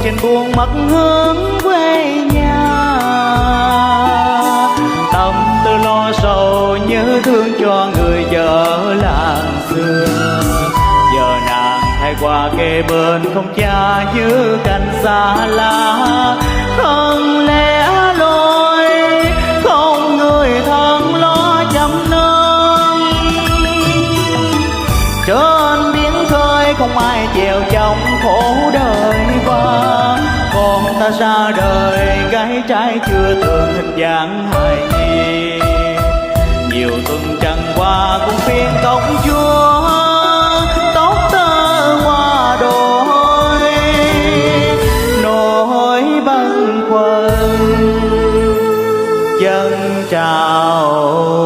trên buông mất hướng quê nhà. Tâm tư lo sầu nhớ thương cho người vợ làng xưa, giờ nàng thay qua kề bên không cha như cành xa lá. Không lẽ loi không người thân lo chăm nâng, trên biển khơi không ai chèo trong khổ đời qua. Con ta ra đời gái trai chưa từng hình dáng hài nhi, nhiều tuần trăng qua cũng phiên công chúa tóc tơ hoa đôi nỗi bâng khuâng dân trào